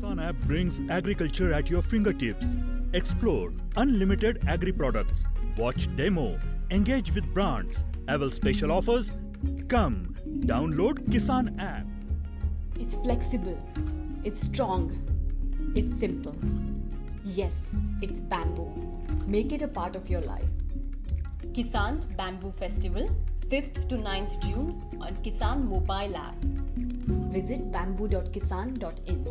Kisan app brings agriculture at your fingertips. Explore unlimited agri products. Watch demo. Engage with brands. Avail special offers. Come, download Kisan app. It's flexible. It's strong. It's simple. Yes, it's bamboo. Make it a part of your life. Kisan Bamboo Festival, 5th to 9th June on Kisan mobile app. Visit bamboo.kisan.in.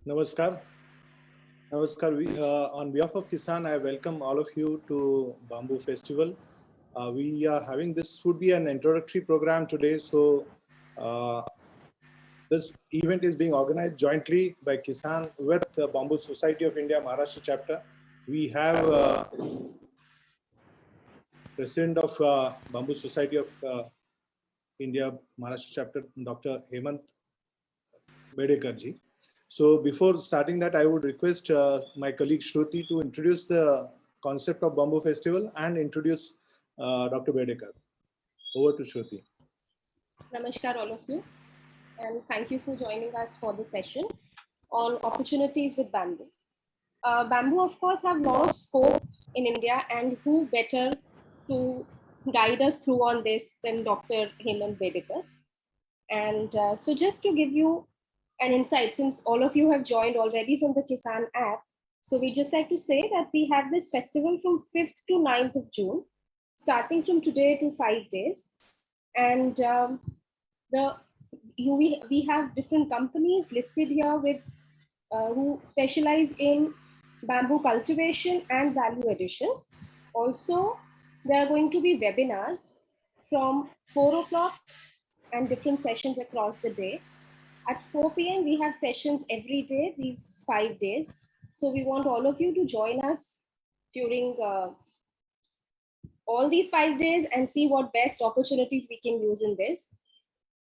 Namaskar. Namaskar. On behalf of Kisan, I welcome all of you to Bamboo Festival. We are having this would be an introductory program today. So this event is being organized jointly by Kisan with the Bamboo Society of India Maharashtra chapter. We have President of Bamboo Society of India Maharashtra chapter, Dr. Hemant Bedekar ji. So before starting that, I would request my colleague Shruti to introduce the concept of Bamboo Festival and introduce Dr. Bedekar. Over to Shruti. Namaskar all of you, and thank you for joining us for the session on opportunities with bamboo. Bamboo, of course, have a lot of scope in India, and who better to guide us through on this than Dr. Hemant Bedekar. And so just to give you an insight, since all of you have joined already from the Kisan app, so we just like to say that we have this festival from 5th to 9th of June, starting from today to 5 days. And we have different companies listed here with who specialize in bamboo cultivation and value addition. Also, there are going to be webinars from 4 o'clock and different sessions across the day. At 4 p.m., we have sessions every day, these 5 days. So we want all of you to join us during all these 5 days and see what best opportunities we can use in this.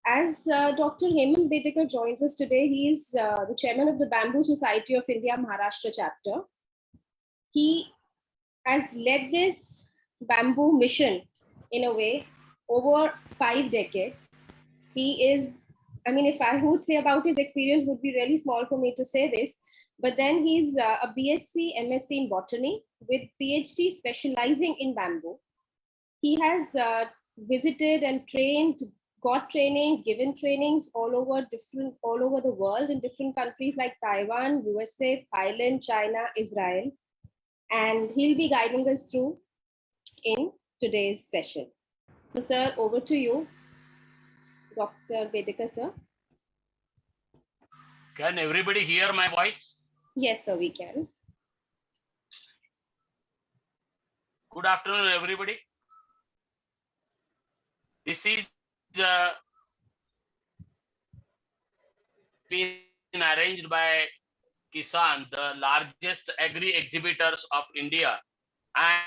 As Dr. Hemant Bedekar joins us today, he is the chairman of the Bamboo Society of India Maharashtra chapter. He has led this bamboo mission in a way over 5 decades. He is, I mean, if I would say about his experience, would be really small for me to say this, but then he's a BSc, MSc in botany with PhD specializing in bamboo. He has visited and trained, got trainings, given trainings all over the world in different countries like Taiwan, USA, Thailand, China, Israel, and he'll be guiding us through in today's session. So, sir, over to you. Dr. Bedekar, sir. Can everybody hear my voice? Yes, sir, we can. Good afternoon, everybody. This is been arranged by Kisan, the largest agri exhibitors of India, and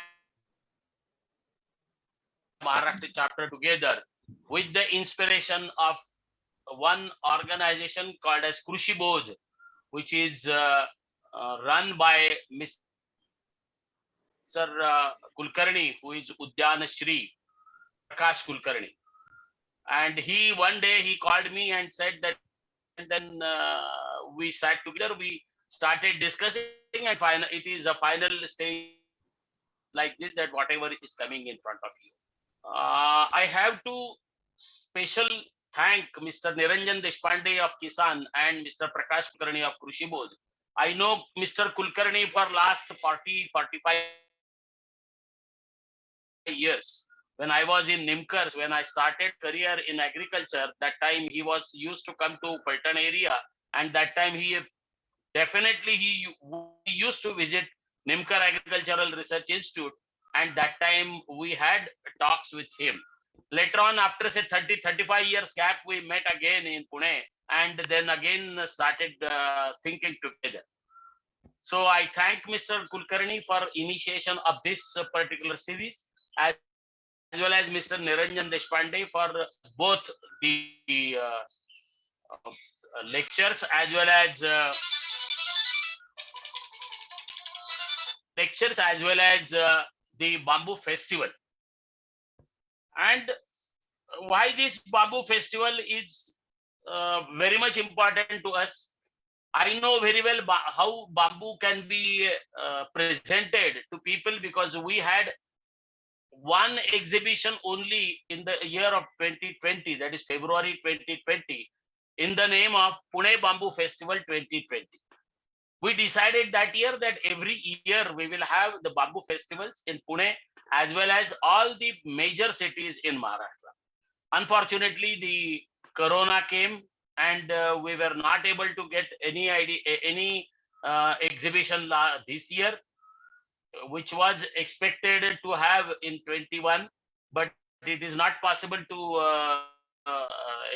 Maharashtra chapter together with the inspiration of one organization called as Krushi Bodh, which is run by Mr. Kulkarni, who is Udyan Shri Prakash Kulkarni. And one day he called me and said that, and then we sat together, we started discussing, and it is a final stage like this, that whatever is coming in front of you. I have to special thank Mr. Niranjan Deshpande of Kisan and Mr. Prakash Kulkarni of Krushi Board. I know Mr. Kulkarni for last 45 years. When I was in Nimkars, when I started career in agriculture, that time he was used to come to Fulton area, and that time he used to visit Nimkar Agricultural Research Institute, and that time we had talks with him. Later on, after say 35 years gap, we met again in Pune, and then again started thinking together. So I thank Mr. Kulkarni for initiation of this particular series, as well as Mr. Niranjan Deshpande for both the lectures as well as the Bamboo Festival. And why this Bamboo Festival is very much important to us. I know very well how bamboo can be presented to people, because we had one exhibition only in the year of 2020, that is February 2020, in the name of Pune Bamboo Festival 2020. We decided that year that every year we will have the bamboo festivals in Pune as well as all the major cities in Maharashtra. Unfortunately, the Corona came, and we were not able to get any exhibition this year, which was expected to have in 21, but it is not possible to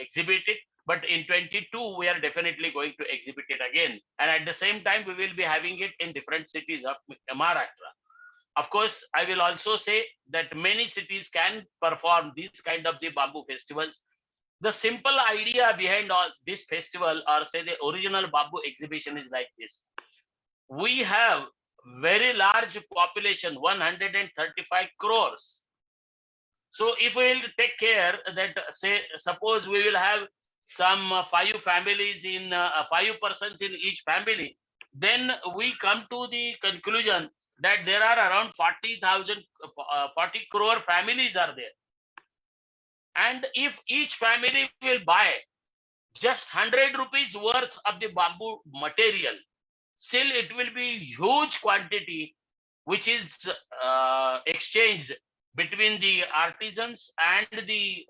exhibit it. But in 22, we are definitely going to exhibit it again. And at the same time, we will be having it in different cities of Maharashtra. Of course, I will also say that many cities can perform these kind of the bamboo festivals. The simple idea behind all this festival, or say the original bamboo exhibition, is like this. We have very large population, 135 crores. So if we will take care that, say, suppose we will have some 5 families in 5 persons in each family, then we come to the conclusion that there are around 40 crore families are there. And if each family will buy just 100 rupees worth of the bamboo material, still it will be huge quantity which is exchanged between the artisans and the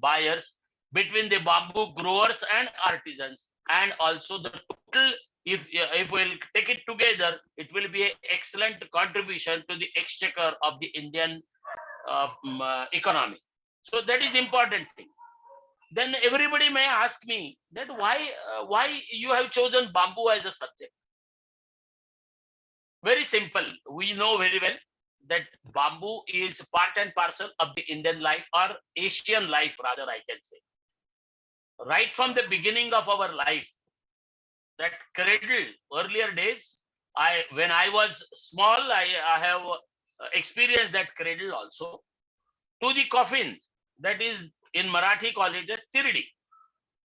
buyers, between the bamboo growers and artisans, and also the total, if we'll take it together, it will be an excellent contribution to the exchequer of the Indian economy. So that is important thing. Then everybody may ask me that why you have chosen bamboo as a subject. Very simple. We know very well that bamboo is part and parcel of the Indian life, or Asian life rather, I can say. Right from the beginning of our life, that cradle, earlier days, when I was small, I have experienced that cradle also, to the coffin, that is in Marathi called it as tirdi.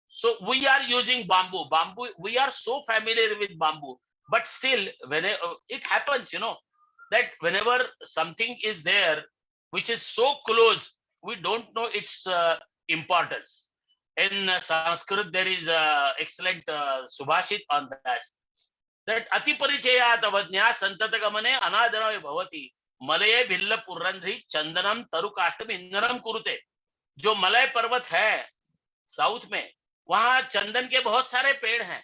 So we are using bamboo. We are so familiar with bamboo, but still, when it happens, that whenever something is there which is so close, we don't know its importance. In Sanskrit, there is excellent subhashit on that ati paricayat avadnya santatagamane anadana bhavati malaye bhilla purrandhi chandanam tarukashtam indanam kurute. जो Malay पर्वत है south में, वहां चंदन के बहुत सारे पेड़ हैं.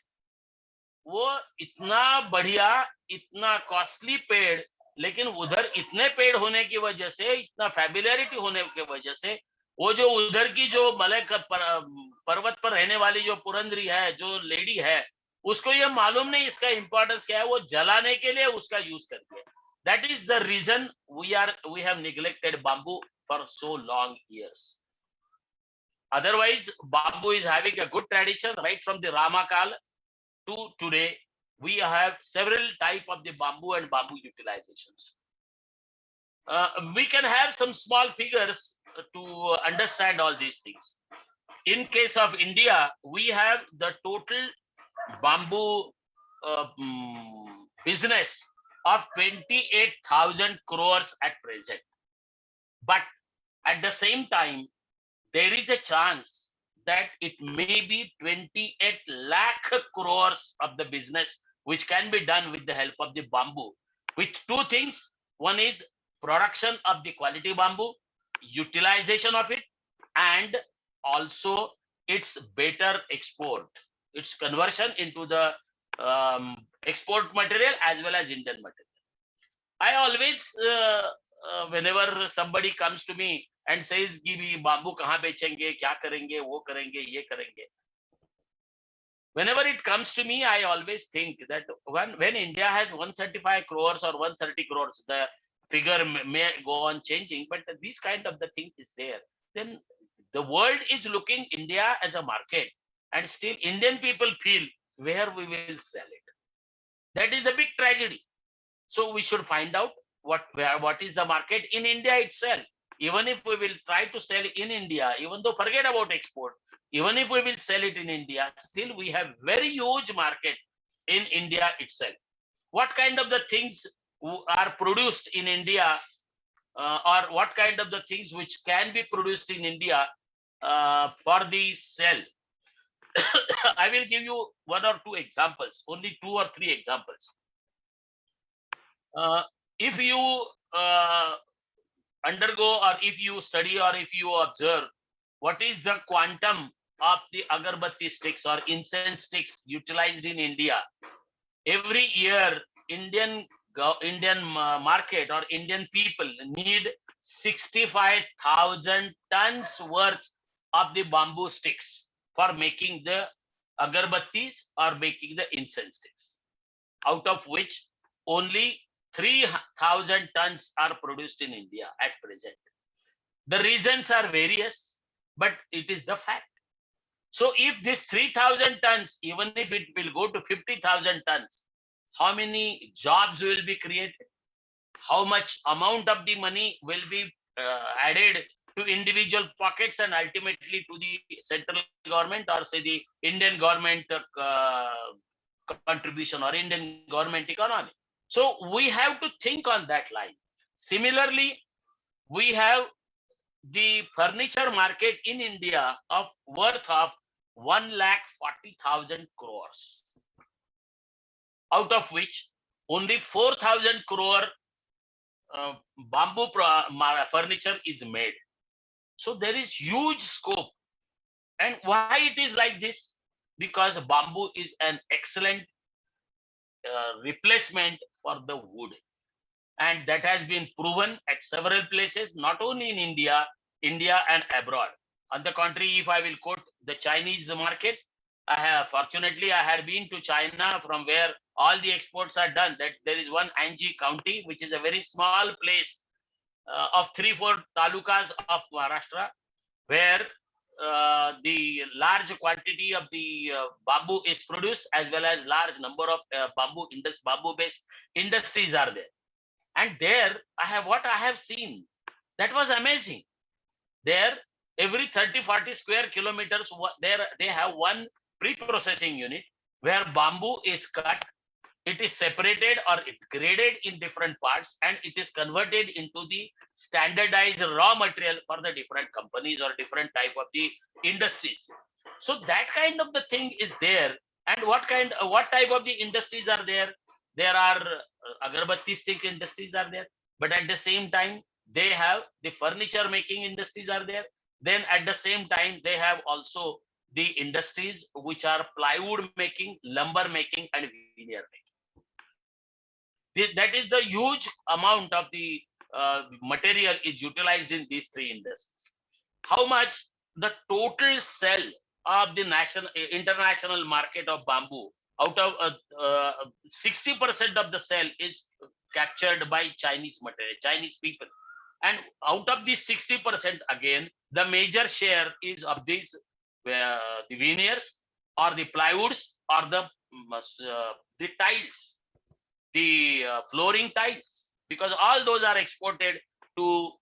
वो इतना बढ़िया, इतना कॉस्टली पेड़, लेकिन उधर इतने पेड़ होने की वजह से, इतना फैमिलियरिटी होने की वजह से, वो जो उधर की जो मलय पर्वत पर रहने वाली जो पुरंदरी है, जो लेडी है, उसको ये मालूम नहीं इसका इंपॉर्टेंस क्या है, वो जलाने के लिए उसका यूज करती है. That is the reason we have neglected bamboo for so long years. Otherwise, bamboo is having a good tradition right from the Rama Kala to today. We have several type of the bamboo and bamboo utilizations. We can have some small figures to understand all these things. In case of India, we have the total bamboo business of 28,000 crores at present. But at the same time, there is a chance that it may be 28 lakh crores of the business which can be done with the help of the bamboo, with two things. One is production of the quality bamboo, utilization of it, and also its better export, its conversion into the export material as well as Indian material. I always, whenever somebody comes to me and says कि भी bamboo कहाँ बेचेंगे, क्या करेंगे, वो करेंगे, ये करेंगे. Whenever it comes to me, I always think that when India has 135 crores or 130 crores, the figure may go on changing, but this kind of the thing is there. Then the world is looking India as a market, and still Indian people feel where we will sell it. That is a big tragedy. So we should find out what is the market in India itself. Even if we will try to sell in India, even though forget about export, even if we will sell it in India, still we have very huge market in India itself. What kind of the things are produced in India, or what kind of the things which can be produced in India for the sell? I will give you one or two examples, only 2 or 3 examples. If you undergo, or if you study, or if you observe what is the quantum of the agarbatti sticks or incense sticks utilized in India, every year Indian market or Indian people need 65,000 tons worth of the bamboo sticks for making the agarbattis or making the incense sticks, out of which only 3,000 tons are produced in India at present. The reasons are various, but it is the fact. So if this 3,000 tons, even if it will go to 50,000 tons, how many jobs will be created? How much amount of the money will be added to individual pockets and ultimately to the central government, or say the Indian government contribution or Indian government economy? So we have to think on that line. Similarly, we have the furniture market in India of worth of 1,40,000 crores, out of which only 4,000 crore bamboo furniture is made. So there is huge scope. And why it is like this? Because bamboo is an excellent replacement for the wood, and that has been proven at several places, not only in India and abroad. On the contrary, if I will quote the Chinese market, fortunately I had been to China, from where all the exports are done. That there is one Anji County, which is a very small place of 3-4 talukas of Maharashtra, where the large quantity of the bamboo is produced, as well as large number of bamboo-based industries are there. And there, what I have seen, that was amazing. There, every 30-40 square kilometers, they have one pre-processing unit where bamboo is cut. It is separated or it graded in different parts, and it is converted into the standardized raw material for the different companies or different type of the industries. So that kind of the thing is there. And what type of the industries are there? There are agarbatti stick industries are there, but at the same time they have the furniture making industries are there. Then at the same time they have also the industries which are plywood making, lumber making, and veneer making. That is the huge amount of the material is utilized in these 3 industries. How much the total sell of the international market of bamboo, out of 60% of the sale is captured by Chinese material, Chinese people. And out of this 60%, again, the major share is of these the veneers or the plywoods or the tiles, the flooring tiles, because all those are exported to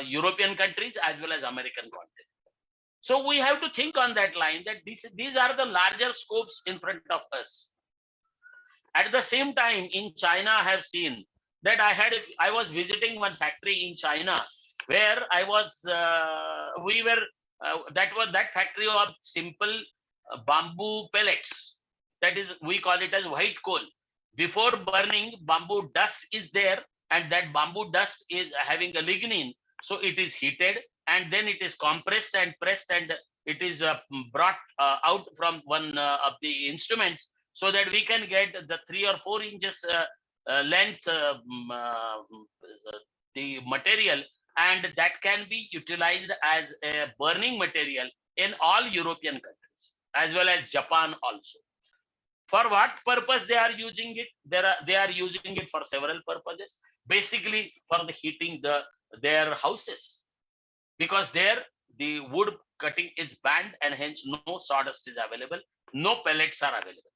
European countries as well as American continent. So we have to think on that line that these are the larger scopes in front of us. At the same time, in China, I have seen that I was visiting one factory in China where we were That factory of simple bamboo pellets. That is, we call it as white coal. Before burning, bamboo dust is there, and that bamboo dust is having a lignin. So it is heated, and then it is compressed and pressed, and it is brought out from one of the instruments, so that we can get the 3 or 4 inches length the material, and that can be utilized as a burning material in all European countries as well as Japan also. For what purpose they are using it? They are using it for several purposes. Basically, for the heating their houses, because there the wood cutting is banned, and hence no sawdust is available, no pellets are available.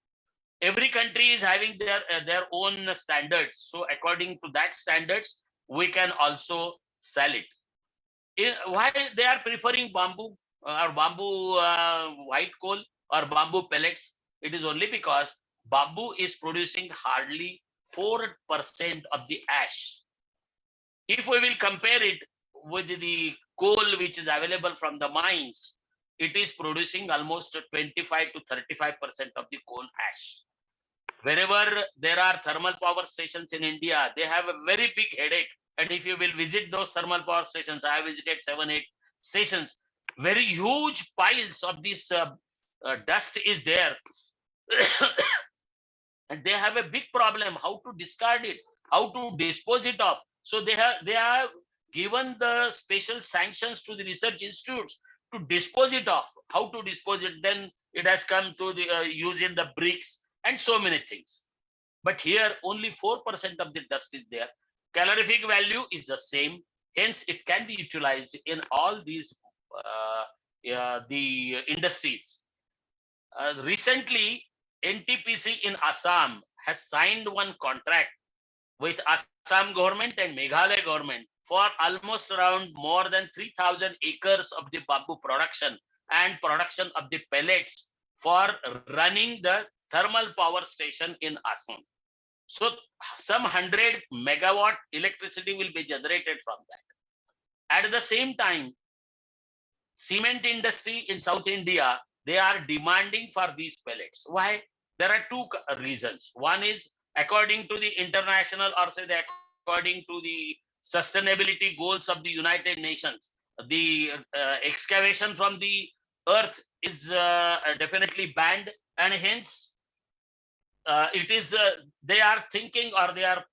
Every country is having their own standards. So according to that standards, we can also sell it. Why they are preferring bamboo or bamboo white coal or bamboo pellets? It is only because bamboo is producing hardly 4% of the ash. If we will compare it with the coal which is available from the mines, it is producing almost 25 to 35% of the coal ash. Wherever there are thermal power stations in India, they have a very big headache. And if you will visit those thermal power stations, I have visited 7, 8 stations, very huge piles of this dust is there. And they have a big problem how to discard it, how to dispose it of. So they have given the special sanctions to the research institutes to dispose it off. How to dispose it? Then it has come to the using the bricks and so many things. But here only 4% of the dust is there. Calorific value is the same. Hence, it can be utilized in all these the industries. Recently, NTPC in Assam has signed one contract with Assam government and Meghalaya government for almost around more than 3,000 acres of the bamboo production and production of the pellets for running the thermal power station in Assam. So some 100 megawatt electricity will be generated from that. At the same time, cement industry in South India, they are demanding for these pellets. Why? There are two reasons. One is according to the international, or say according to the sustainability goals of the United Nations, the excavation from the earth is definitely banned, and hence it is they are thinking, or they are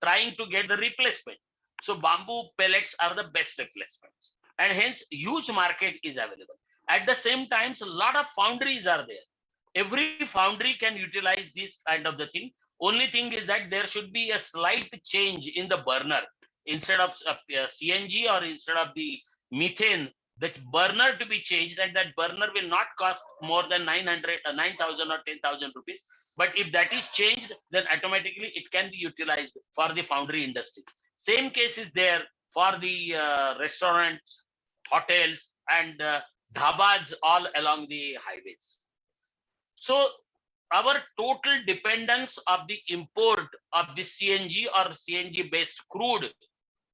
trying to get the replacement. So bamboo pellets are the best replacements, and hence huge market is available. At the same time, a lot of foundries are there. Every foundry can utilize this kind of the thing. Only thing is that there should be a slight change in the burner. Instead of CNG or instead of the methane, that burner to be changed, and that burner will not cost more than 9,000 or 10,000 rupees. But if that is changed, then automatically it can be utilized for the foundry industry. Same case is there for the restaurants, hotels, and dhabas all along the highways. So our total dependence of the import of the CNG or CNG based crude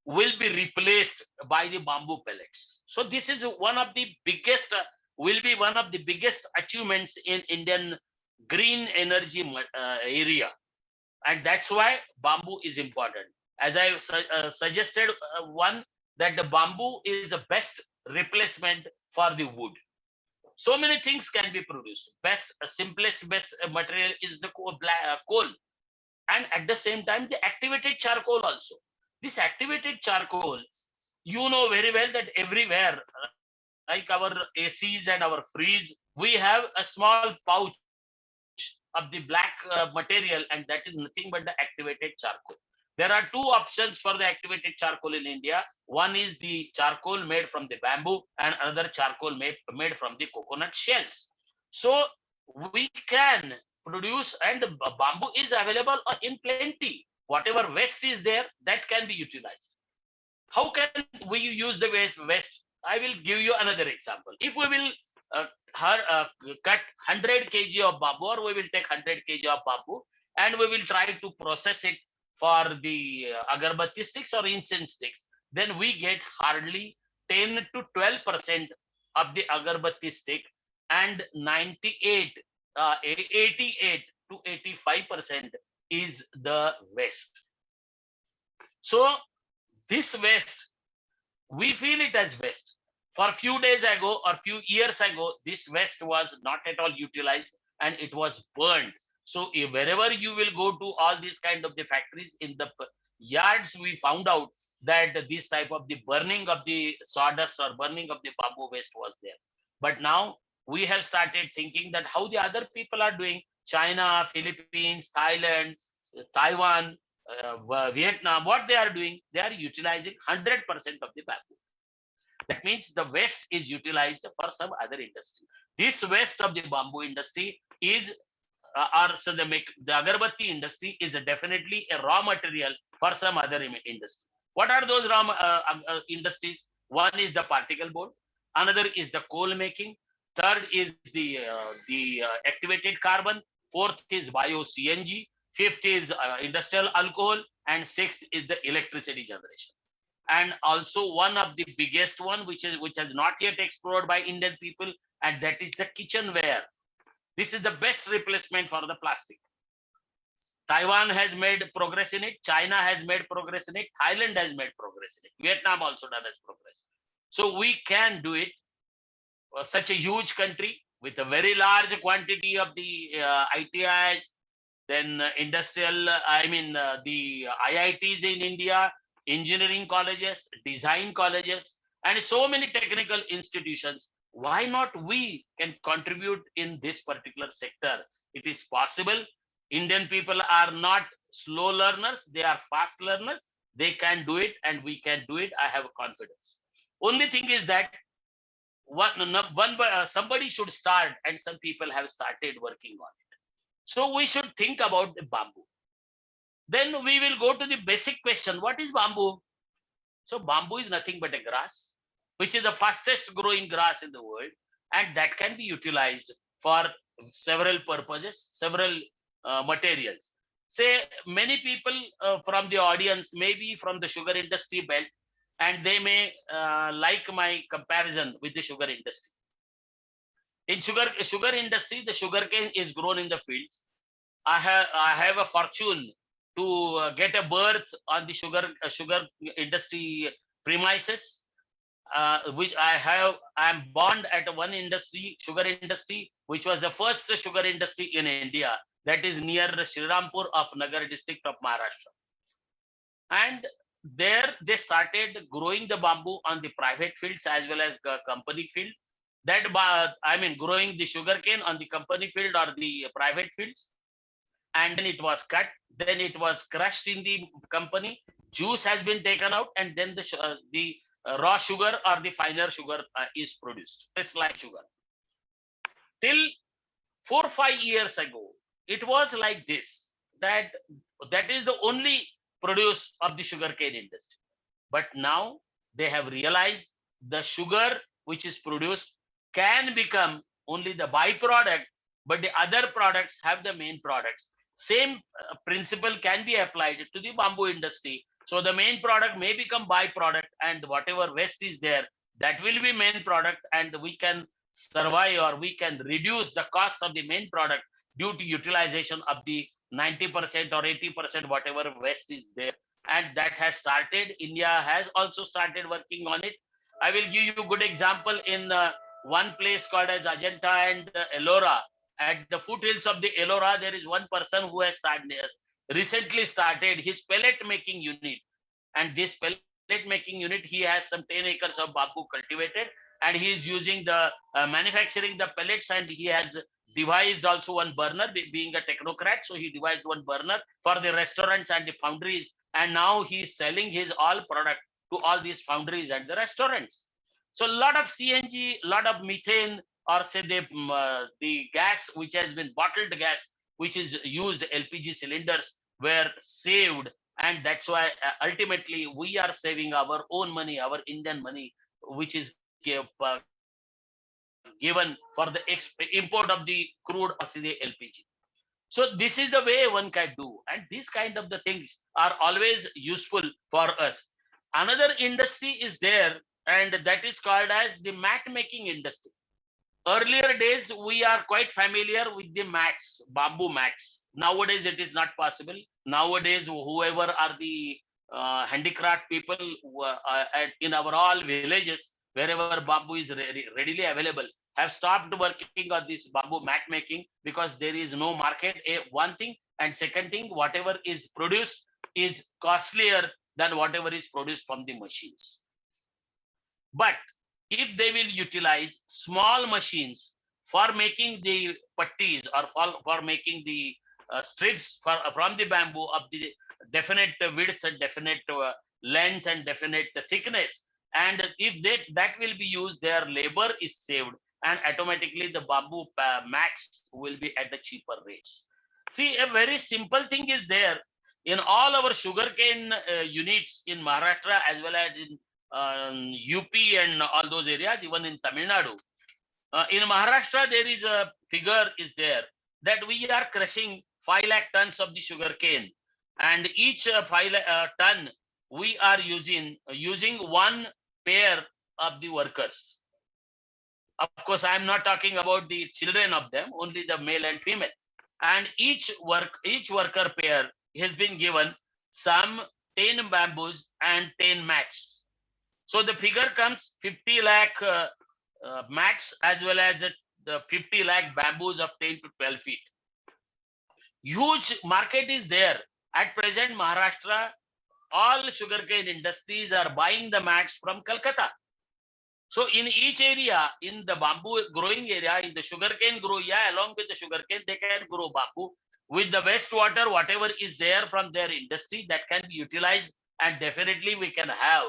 will be replaced by the bamboo pellets. So this is one of the biggest, will be one of the biggest achievements in Indian green energy area. And that's why bamboo is important. As I suggested, one, that the bamboo is the best replacement for the wood. So many things can be produced. Simplest material is the coal. And at the same time, the activated charcoal also. This activated charcoal, you know very well that everywhere, like our ACs and our fridge, we have a small pouch of the black material, and that is nothing but the activated charcoal. There are two options for the activated charcoal in India. One is the charcoal made from the bamboo, and another charcoal made from the coconut shells. So we can produce, and bamboo is available in plenty. Whatever waste is there, that can be utilized. How can we use the waste? I will give you another example. If we will cut 100 kg of bamboo, or we will take 100 kg of bamboo, and we will try to process it for the agarbatti sticks or incense sticks, then we get hardly 10 to 12% of the agarbatti stick, and 88 to 85% is the waste. So this waste, we feel it as waste. For a few days ago or few years ago, this waste was not at all utilized and it was burned. So wherever you will go to all these kind of the factories in the yards, we found out that this type of the burning of the sawdust or burning of the bamboo waste was there. But now we have started thinking that how the other people are doing. China, Philippines, Thailand, Taiwan, Vietnam, what they are doing, they are utilizing 100% of the bamboo. That means the waste is utilized for some other industry. This waste of the bamboo industry is, the agarbatti industry is definitely a raw material for some other industry. What are those raw industries? One is the particle board, another is the coal making, third is the activated carbon, fourth is bio CNG, fifth is industrial alcohol, and sixth is the electricity generation. And also one of the biggest one, which has not yet explored by Indian people, and that is the kitchenware. This is the best replacement for the plastic. Taiwan has made progress in it, China has made progress in it, Thailand has made progress in it, Vietnam also done its progress. So we can do it. Such a huge country with a very large quantity of the ITIs, then industrial, the IITs in India, engineering colleges, design colleges, and so many technical institutions. Why not we can contribute in this particular sector? It is possible. Indian people are not slow learners, they are fast learners. They can do it and we can do it. I have confidence. Only thing is that somebody should start, and some people have started working on it. So we should think about the bamboo. Then we will go to the basic question. What is bamboo? So bamboo is nothing but a grass, which is the fastest growing grass in the world. And that can be utilized for several purposes, several materials. Say many people from the audience may be from the sugar industry belt, and they may like my comparison with the sugar industry. In sugar industry, the sugarcane is grown in the fields. I have a fortune to get a berth on the sugar industry premises, which I am born at one industry, sugar industry, which was the first sugar industry in India, that is near Srirampur of Nagar district of Maharashtra. And there they started growing the bamboo on the private fields as well as the company field. Growing the sugarcane on the company field or the private fields. And then it was cut, then it was crushed in the company, juice has been taken out, and then the raw sugar or the finer sugar is produced. It's like sugar. Till 4 or 5 years ago, it was like this, that is the only produce of the sugarcane industry. But now they have realized the sugar which is produced can become only the byproduct, but the other products have the main products. Same principle can be applied to the bamboo industry. So the main product may become byproduct, and whatever waste is there, that will be main product, and we can survive or we can reduce the cost of the main product due to utilization of the 90% or 80% whatever waste is there. And that has started. India has also started working on it. I will give you a good example in one place called as Ajanta and Ellora. At the foothills of the Ellora, there is one person who has recently started his pellet making unit. And this pellet making unit, he has some 10 acres of bamboo cultivated, and he is using the manufacturing the pellets, and he has devised also one burner, being a technocrat. So he devised one burner for the restaurants and the foundries. And now he is selling his all product to all these foundries and the restaurants. So a lot of CNG, a lot of methane, or say the gas which has been bottled gas, which is used, LPG cylinders were saved. And that's why ultimately we are saving our own money, our Indian money, which is given for the import of the crude or say the LPG. So this is the way one can do. And these kind of the things are always useful for us. Another industry is there and that is called as the mat making industry. Earlier days, we are quite familiar with the mats, bamboo mats. Nowadays, it is not possible. Nowadays, whoever are the handicraft people in our all villages, wherever bamboo is readily available, have stopped working on this bamboo mat making because there is no market. One thing, and second thing, whatever is produced is costlier than whatever is produced from the machines. But if they will utilize small machines for making the pattis or for making the strips from the bamboo of the definite width and definite length and definite thickness, and if that will be used, their labor is saved, and automatically the bamboo mats will be at the cheaper rates. See, a very simple thing is there in all our sugarcane units in Maharashtra as well as in UP and all those areas, even in Tamil Nadu. In Maharashtra, there is a figure is there that we are crushing 5 lakh tons of the sugarcane, and each 5 ton we are using one pair of the workers. Of course, I am not talking about the children of them, only the male and female. And each worker pair has been given some 10 bamboos and 10 mats. So the figure comes 50 lakh mats as well as the 50 lakh bamboos of 10 to 12 feet. Huge market is there. At present, Maharashtra, all sugarcane industries are buying the mats from Calcutta. So in each area, in the bamboo growing area, in the sugarcane grow area, along with the sugarcane, they can grow bamboo. With the wastewater, whatever is there from their industry, that can be utilized, and definitely we can have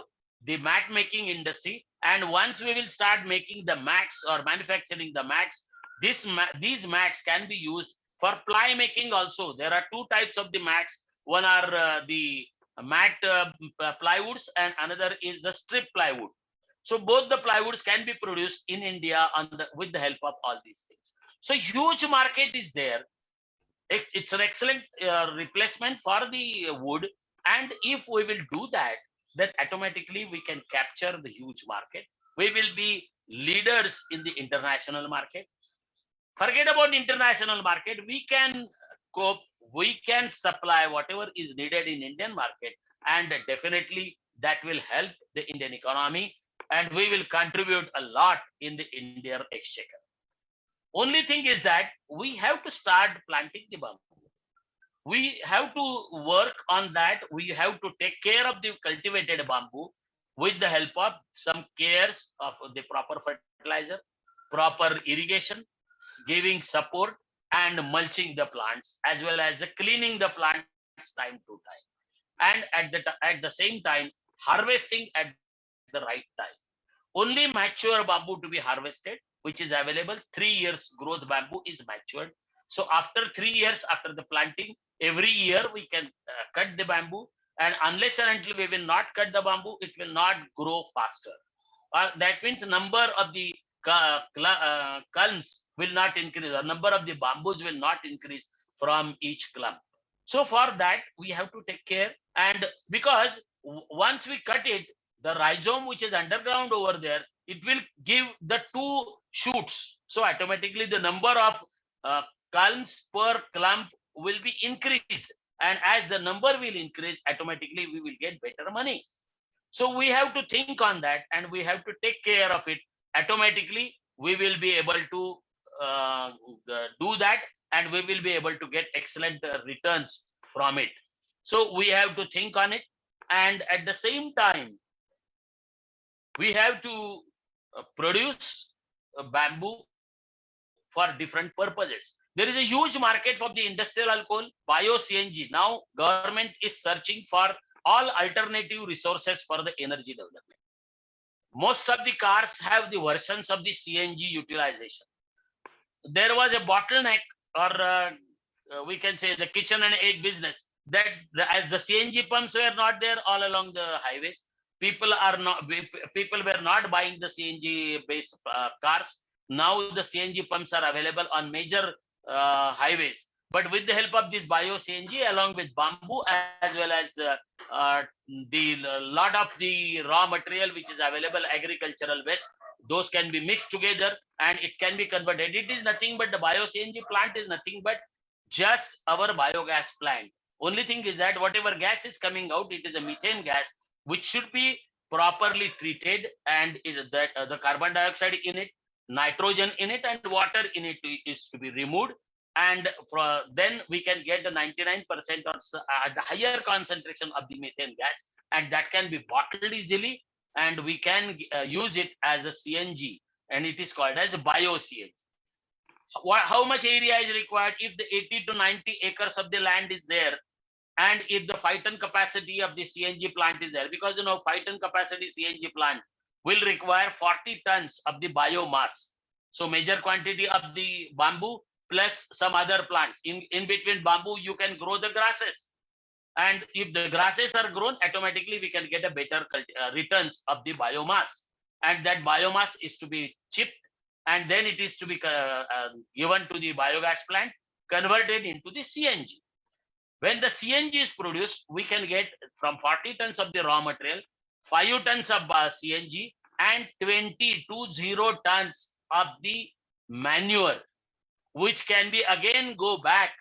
the mat making industry. And once we will start making the mats or manufacturing the mats, these mats can be used for ply making also. There are 2 types of the mats. One are the mat plywoods and another is the strip plywood. So both the plywoods can be produced in India with the help of all these things. So huge market is there. It's an excellent replacement for the wood. And if we will do that, then automatically we can capture the huge market. We will be leaders in the international market. Forget about international market. We can cope. We can supply whatever is needed in Indian market, and definitely that will help the Indian economy, and we will contribute a lot in the Indian exchequer. Only thing is that we have to start planting the bamboo. We have to work on that. We have to take care of the cultivated bamboo with the help of some cares of the proper fertilizer, proper irrigation, giving support, and mulching the plants, as well as cleaning the plants time to time, and at the same time harvesting at the right time. Only mature bamboo to be harvested, which is available. 3 years growth bamboo is matured. So after 3 years after the planting, every year we can cut the bamboo, and unless and until we will not cut the bamboo, it will not grow faster. That means number of the culms will not increase, or number of the bamboos will not increase from each clump. So for that, we have to take care. And because once we cut it, the rhizome which is underground over there, it will give the 2 shoots. So automatically the number of culms per clump will be increased. And as the number will increase, automatically we will get better money. So we have to think on that, and we have to take care of it. Automatically, we will be able to do that, and we will be able to get excellent returns from it. So we have to think on it, and at the same time, we have to produce bamboo for different purposes. There is a huge market for the industrial alcohol, bio-CNG. Now, government is searching for all alternative resources for the energy development. Most of the cars have the versions of the CNG utilization. There was a bottleneck, or we can say the kitchen and egg business, that as the CNG pumps were not there all along the highways, people were not buying the CNG based cars. Now the CNG pumps are available on major highways. But with the help of this bio CNG, along with bamboo as well as the lot of the raw material which is available, agricultural waste, those can be mixed together and it can be converted. It is nothing but the bio-CNG plant is nothing but just our biogas plant. Only thing is that whatever gas is coming out, it is a methane gas, which should be properly treated, and the carbon dioxide in it, nitrogen in it, and water in it is to be removed. And then we can get the 99% or the higher concentration of the methane gas, and that can be bottled easily, and we can use it as a CNG, and it is called as bio-CNG. How much area is required? If the 80 to 90 acres of the land is there, and if the 5 ton capacity of the CNG plant is there, because 5 ton capacity CNG plant will require 40 tons of the biomass. So major quantity of the bamboo plus some other plants. In between bamboo, you can grow the grasses. And if the grasses are grown, automatically we can get a better returns of the biomass. And that biomass is to be chipped, and then it is to be given to the biogas plant, converted into the CNG. When the CNG is produced, we can get from 40 tons of the raw material, 5 tons of CNG, and 20 tons of the manure, which can be again go back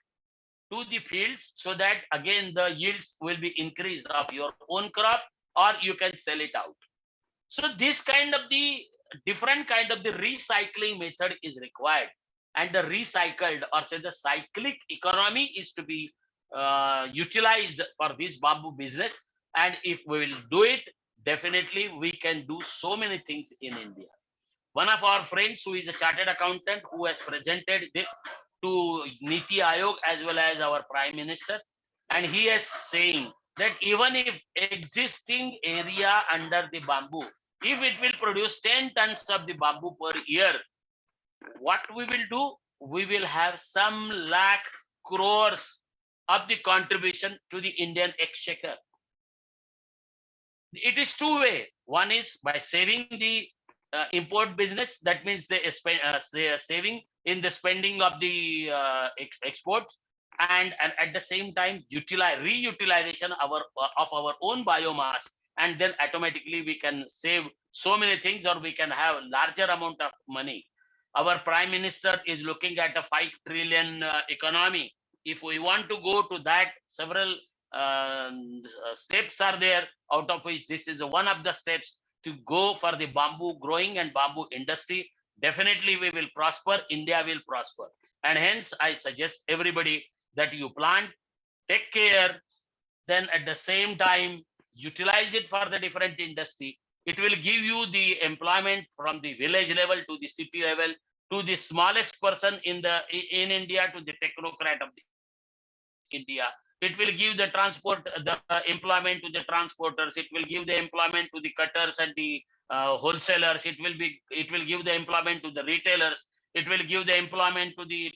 to the fields, so that again the yields will be increased of your own crop, or you can sell it out. So this kind of the different kind of the recycling method is required, and the recycled, or say the cyclic economy, is to be utilized for this bamboo business. And if we will do it, definitely we can do so many things in India. One of our friends who is a chartered accountant, who has presented this to Niti Aayog as well as our Prime Minister, and he is saying that even if existing area under the bamboo, if it will produce 10 tons of the bamboo per year, what we will do? We will have some lakh crores of the contribution to the Indian exchequer. It is two way. One is by saving the import business. That means they are saving in the spending of the exports, and at the same time reutilization of our own biomass, and then automatically we can save so many things, or we can have larger amount of money. Our Prime Minister is looking at a 5 trillion economy. If we want to go to that, several steps are there, out of which this is one of the steps to go for the bamboo growing and bamboo industry. Definitely we will prosper, India will prosper. And hence I suggest everybody that you plant, take care, then at the same time utilize it for the different industry. It will give you the employment from the village level to the city level, to the smallest person in India, to the technocrat of India. It will give the employment to the transporters. It will give the employment to the cutters and the wholesalers. It will give the employment to the retailers. It will give the employment to the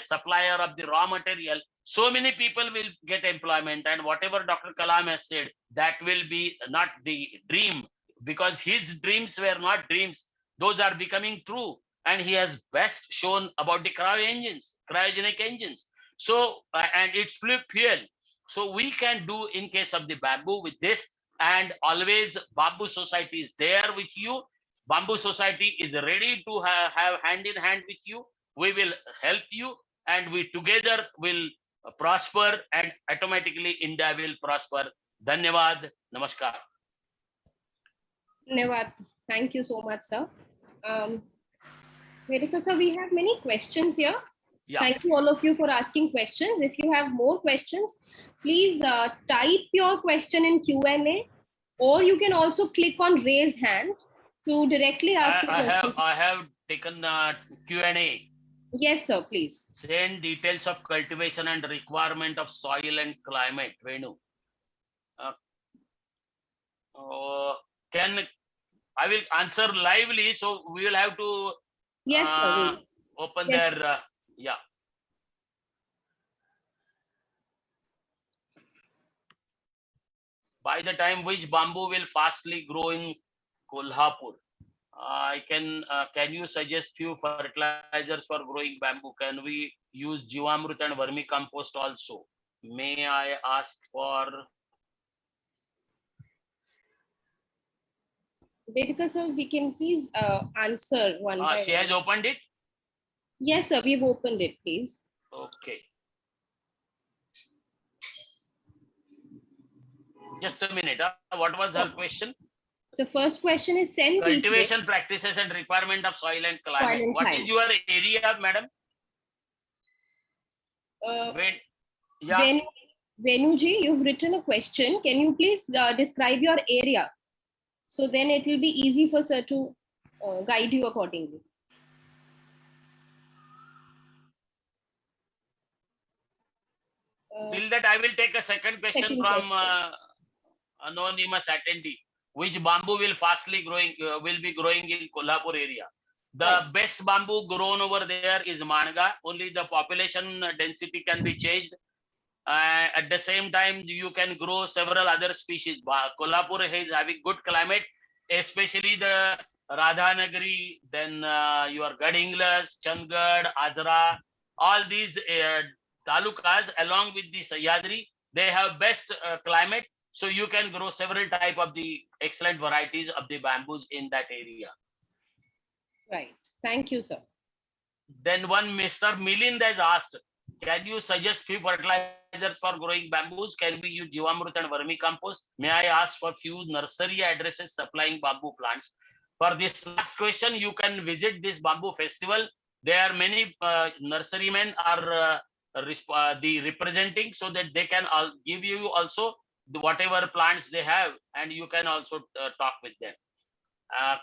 supplier of the raw material. So many people will get employment, and whatever Dr. Kalam has said, that will be not the dream, because his dreams were not dreams. Those are becoming true, and he has best shown about the cryogenic engines. So, and it's fuel. So we can do in case of the bamboo with this, and always Bamboo Society is there with you. Bamboo Society is ready to have hand in hand with you. We will help you, and we together will prosper, and automatically India will prosper. Dhanyavad. Namaskar. Dhanyavad. Thank you so much, sir. Vedika sir, we have many questions here. Yeah. Thank you all of you for asking questions. If you have more questions, please type your question in Q&A, or you can also click on raise hand to directly ask a question. I have taken Q&A. Yes, sir, please. Send details of cultivation and requirement of soil and climate. Venu. I will answer lively, so we will have to yes, sir, open their yeah. By the time which bamboo will fastly grow in Kolhapur? Can you suggest few fertilizers for growing bamboo? Can we use Jivamrut and vermicompost also? May I ask for Vedika sir, we can please answer one by She one. has opened it. Yes, sir, we've opened it, please. Okay. Just a minute. What was her question? So first question is send Cultivation practices and requirement of soil and climate. and What climate. is your area, madam? Yeah. Venuji, you've written a question. Can you please describe your area? So then it will be easy for sir to guide you accordingly. Till that, I will take a second question Second from question. anonymous attendee. Which bamboo will will be growing in Kolhapur area? The Right. best bamboo grown over there is manga. Only the population density can be changed. At the same time, you can grow several other species. Kolhapur is having good climate, especially the Radhanagari, then your Gadinglas, Chandgarh, Azra, all these talukas along with the Sahyadri, they have best climate. So you can grow several type of the excellent varieties of the bamboos in that area. Right. Thank you, sir. Then one Mr. Milind has asked, can you suggest few fertilizers for growing bamboos? Can we use Jivamrut and vermicompost? May I ask for few nursery addresses supplying bamboo plants? For this last question, you can visit this bamboo festival. There are many nurserymen are the representing, so that they can give you also whatever plants they have, and you can also talk with them.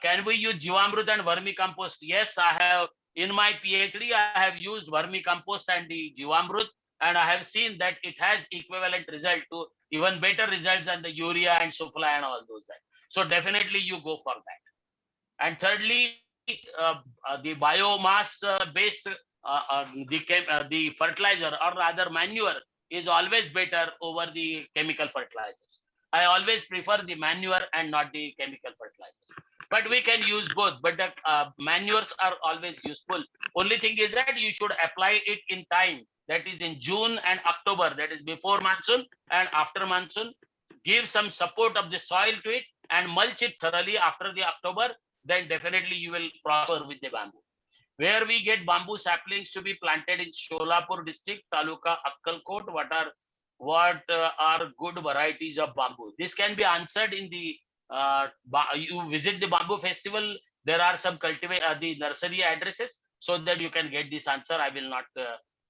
Can we use Jivamrut and vermicompost? Yes, I have. In my PhD, I have used vermicompost and the Jivamrut, and I have seen that it has equivalent result to even better results than the urea and Sufla and all those. So definitely you go for that. And thirdly, the biomass based the fertilizer, or rather manure, is always better over the chemical fertilizers. I always prefer the manure and not the chemical fertilizers. But we can use both, but the manures are always useful. Only thing is that you should apply it in time, that is in June and October, that is before monsoon and after monsoon. Give some support of the soil to it and mulch it thoroughly after the October, then definitely you will prosper with the bamboo. Where we get bamboo saplings to be planted in Sholapur district, Taluka, Akkalkot, what are good varieties of bamboo? This can be answered in the you visit the bamboo festival. There are some the nursery addresses, so that you can get this answer. I will not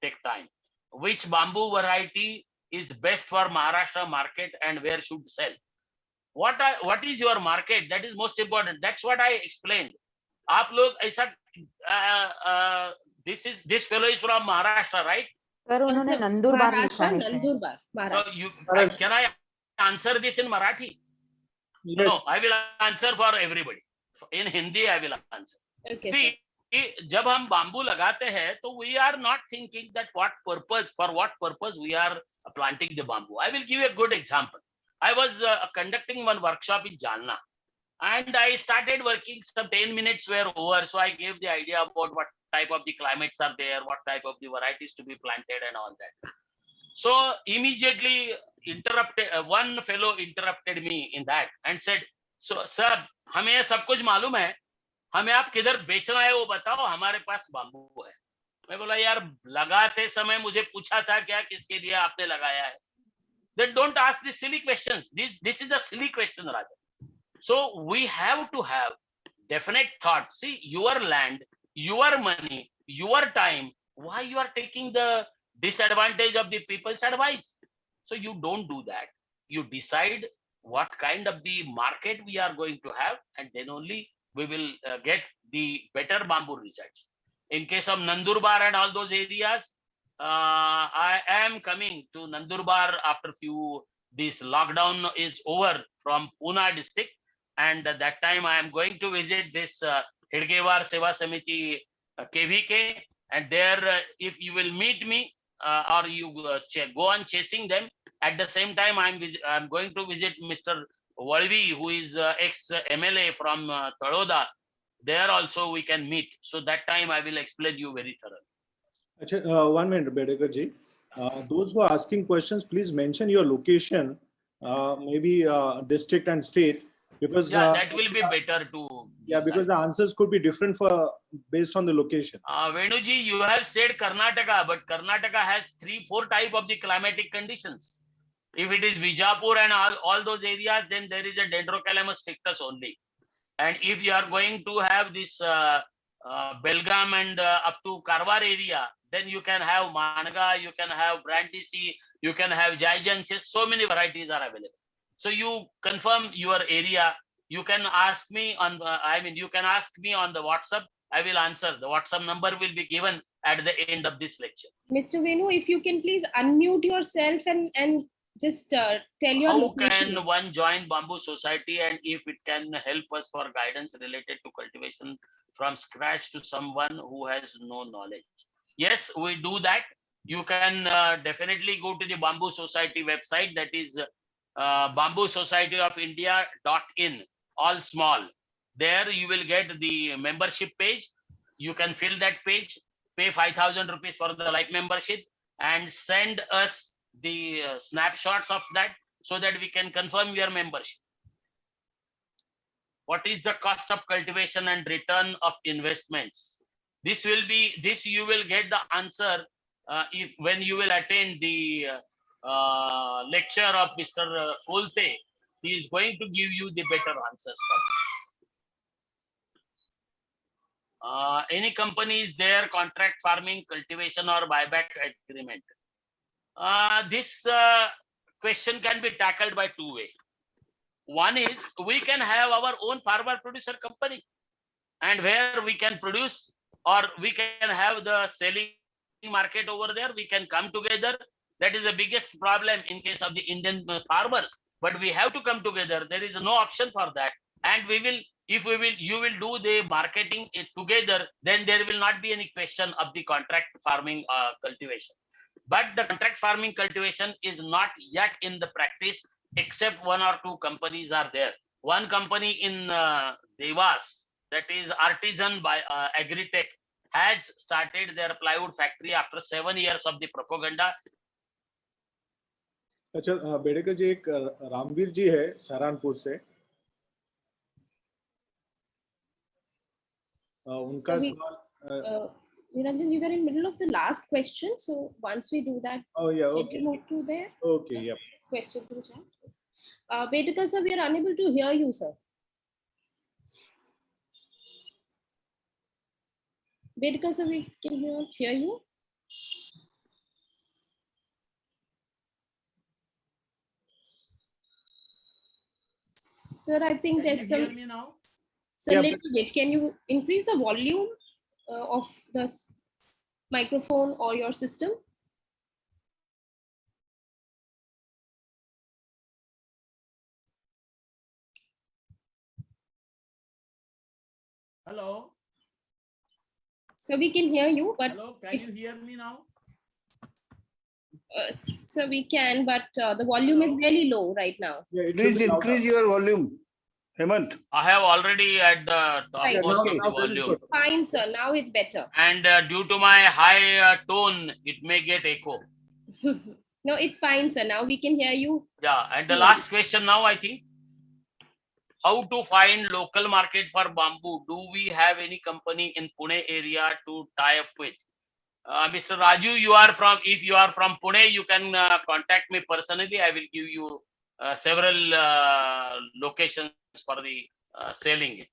take time. Which bamboo variety is best for Maharashtra market and where should sell? What is your market? That is most important. That's what I explained. आप लोग ऐसा this fellow is from Maharashtra, right? Sir उन्होंने नंदुरबार लिखा है Nandurbar, So Maharashtra. can I answer this in Marathi? Yes. No, I will answer for everybody. In Hindi, I will answer. Okay, See, जब हम bamboo लगाते हैं, तो we are not thinking that for what purpose we are planting the bamboo. I will give you a good example. I was conducting one workshop in Jalna, and I started working. Some 10 minutes were over, so I gave the idea about what type of the climates are there, what type of the varieties to be planted and all that. So immediately one fellow interrupted me in that and said, so sir, हमें ये सब कुछ मालूम है, हमें आप किधर बेचना है वो बताओ, हमारे पास बाम्बू है. मैं बोला यार लगाते समय मुझे पूछा था क्या, किसके लिए आपने लगाया है? Then don't ask these silly questions. This is a silly question, Raja. So we have to have definite thought. See, your land, your money, your time, why you are taking the disadvantage of the people's advice? So you don't do that. You decide what kind of the market we are going to have, and then only we will get the better bamboo results. In case of Nandurbar and all those areas, I am coming to Nandurbar after this lockdown is over from Pune district, and at that time I am going to visit this Hidgewar Seva Samiti KVK, and there if you will meet me or you go on chasing them, at the same time I'm going to visit Mr. Walvi, who is ex-MLA from Taloda. There also we can meet. So that time I will explain you very thoroughly. Achha, 1 minute, Bedekar ji. Those who are asking questions, please mention your location, maybe district and state, Because Yeah, that will be better to. because the answers could be different for based on the location. Venuji, you have said Karnataka, but Karnataka has 3-4 type of the climatic conditions. If it is Vijapur and all those areas, then there is a Dendrocalamus strictus only. And if you are going to have this Belgaum and up to Karwar area, then you can have Managa, you can have Brandisi, you can have Jaijansis. So many varieties are available. So you confirm your area. You can ask me on. You can ask me on the WhatsApp. I will answer. The WhatsApp number will be given at the end of this lecture. Mr. Venu, if you can please unmute yourself and just tell your How location. can one join Bamboo Society, and if it can help us for guidance related to cultivation from scratch to someone who has no knowledge? Yes, we do that. You can definitely go to the Bamboo Society website, that is Bamboo Society of India.in, all small. There you will get the membership page. You can fill that page, pay 5,000 rupees for the life membership, and send us the snapshots of that so that we can confirm your membership. What is the cost of cultivation and return of investments? This you will get the answer when you will attend the lecture of Mr. Kolte. He is going to give you the better answers for this. Any company is there, contract farming, cultivation or buyback agreement? This question can be tackled by two ways. One is we can have our own farmer producer company, and where we can produce, or we can have the selling market over there. We can come together. That is the biggest problem in case of the Indian farmers. But we have to come together. There is no option for that. And you will do the marketing together, then there will not be any question of the contract farming cultivation. But the contract farming cultivation is not yet in the practice, except one or two companies are there. One company in Devas, that is Artisan by Agritech, has started their plywood factory after 7 years of the propaganda. अच्छा बेडेकर जी, एक रामवीर जी है सहारनपुर से, उनका सवाल. Niranjan, you were in middle of the last question, so once we do that, Oh yeah, can okay. we move to the Okay, yeah. questions in the chat? Bedekar sir, we are unable to hear you, sir. Bedekar sir, we can hear you. Sir, I think there's some. Hear me now? So Yeah, little bit. Can you increase the volume of the microphone or your system? Hello. So we can hear you, but Hello. Can you hear me now? so we can, but the volume is really low right now. Yeah, it should Please be louder. increase your volume, Hemant. I have already at the top Right. most Now- of the now this is volume. good. Fine, sir. Now it's better. And due to my high tone, it may get echo. No, it's fine, sir. Now we can hear you. Yeah, and the Yeah. last question now, I think. How to find local market for bamboo? Do we have any company in Pune area to tie up with? Mr. Raju, if you are from Pune, you can contact me personally. I will give you several locations for the selling it.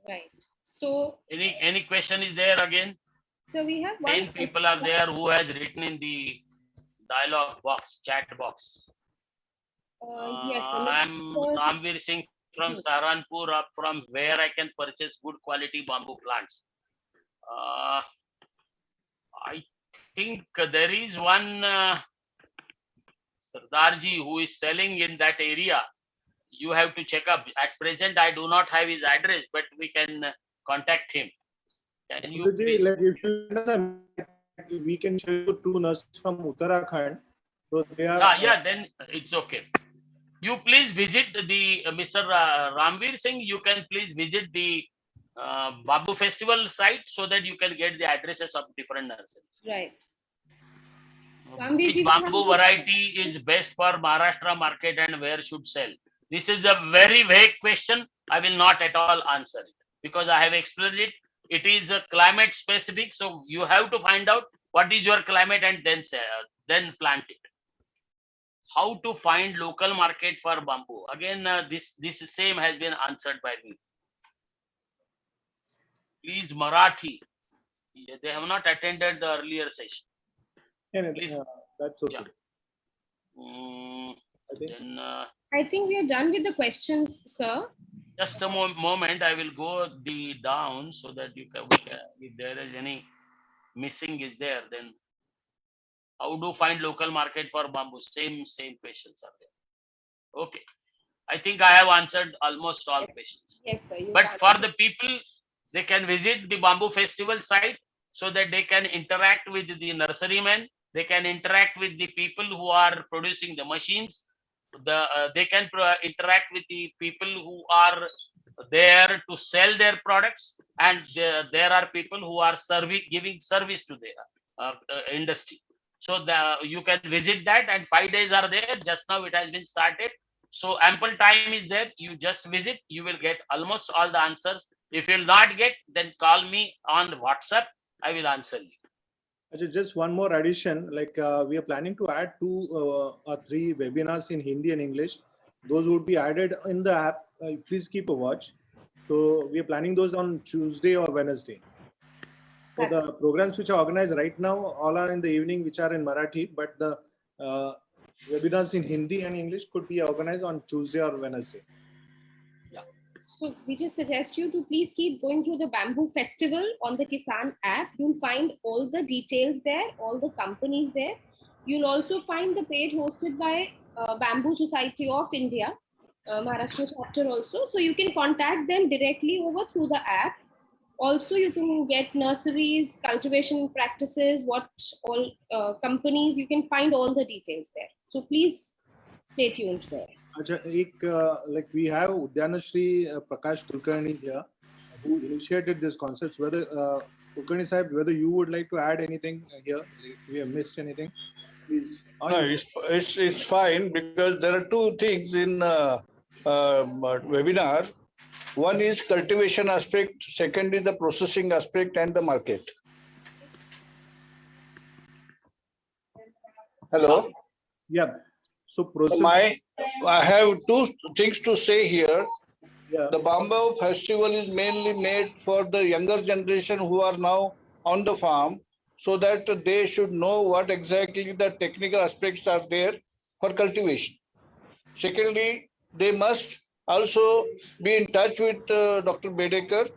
Right. So, Any question is there again? so we have one 10 people are there who has written in the dialogue box, chat box. Yes, sir. I'm Mr. Ramveer Singh from Saharanpur, from where I can purchase good quality bamboo plants. I think there is one Sardarji who is selling in that area. You have to check up. At present, I do not have his address, but we can contact him. Can you Ji, please? like if you we can show you two nurses from Uttarakhand. So they are. Yeah, then it's okay. You please visit the Mr. Ramveer Singh. You can please visit the Bamboo Festival site so that you can get the addresses of different nurseries. Right. Ramveer Which ji, we bamboo have- variety is best for Maharashtra market and where should sell? This is a very vague question. I will not at all answer it because I have explained it. It is a climate specific, so you have to find out what is your climate and then plant it. How to find local market for bamboo? Again, this same has been answered by me. Please, Marathi. They have not attended the earlier session. Please. That's okay. Yeah. I think- Then, I think we are done with the questions, sir. just a moment, I will go down so that if there is any missing is there, then how do find local market for bamboo? Same questions are there. Okay. I think I have answered almost all questions. Yes, sir. you But have for it. the people, they can visit the bamboo festival site so that they can interact with the nurserymen. They can interact with the people who are producing the machines. They can interact with the people who are there to sell their products, and there are people who are giving service to the industry. So you can visit that, and 5 days are there. Just now it has been started. So ample time is there. You just visit, you will get almost all the answers. If you will not get, then call me on WhatsApp. I will answer you. Just one more addition, like we are planning to add 2 or 3 webinars in Hindi and English. Those would be added in the app. Please keep a watch. So we are planning those on Tuesday or Wednesday. So That's the programs which are organized right now, all are in the evening, which are in Marathi, but the webinars in Hindi and English could be organized on Tuesday or Wednesday. So we just suggest you to please keep going through the Bamboo Festival on the Kisan app. You'll find all the details there, all the companies there. You'll also find the page hosted by Bamboo Society of India, Maharashtra chapter also. So you can contact them directly over through the app. Also, you can get nurseries, cultivation practices, what all companies, you can find all the details there. So please stay tuned there. Like we have Udyanashri Prakash Kulkarni here, who initiated this concept. Whether Kulkarni Sahib, whether you would like to add anything here, if we have missed anything, please. No, it's fine because there are 2 things in webinar. One is cultivation aspect, second is the processing aspect and the market. Hello. Yeah. So process. I have 2 things to say here. Yeah. The Bamboo Festival is mainly made for the younger generation who are now on the farm, so that they should know what exactly the technical aspects are there for cultivation. Secondly, they must also be in touch with Dr. Bedekar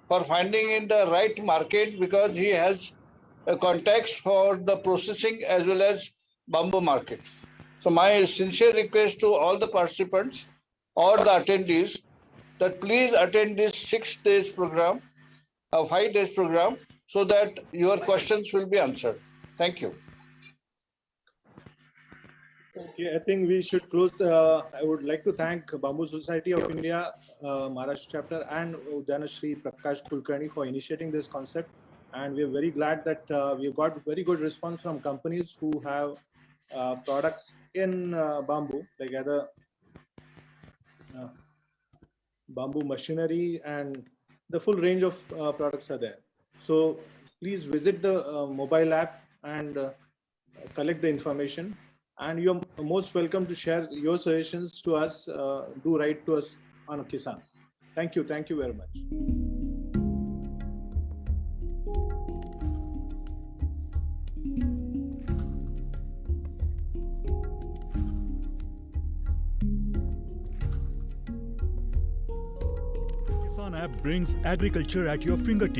for finding in the right market, because he has contacts for the processing as well as bamboo markets. So my sincere request to all the participants or the attendees that please attend this 6 days program, 5 days program, so that your questions will be answered. Thank you. Okay, I think we should close. I would like to thank Bamboo Society of India, Maharashtra chapter, and Udyanashri Prakash Kulkarni for initiating this concept. And we are very glad that we've got very good response from companies who have products in bamboo, like either bamboo machinery, and the full range of products are there. So please visit the mobile app and collect the information. And you're most welcome to share your suggestions to us. Do write to us on Kisan. Thank you. Thank you very much. Kisan app brings agriculture at your fingertips.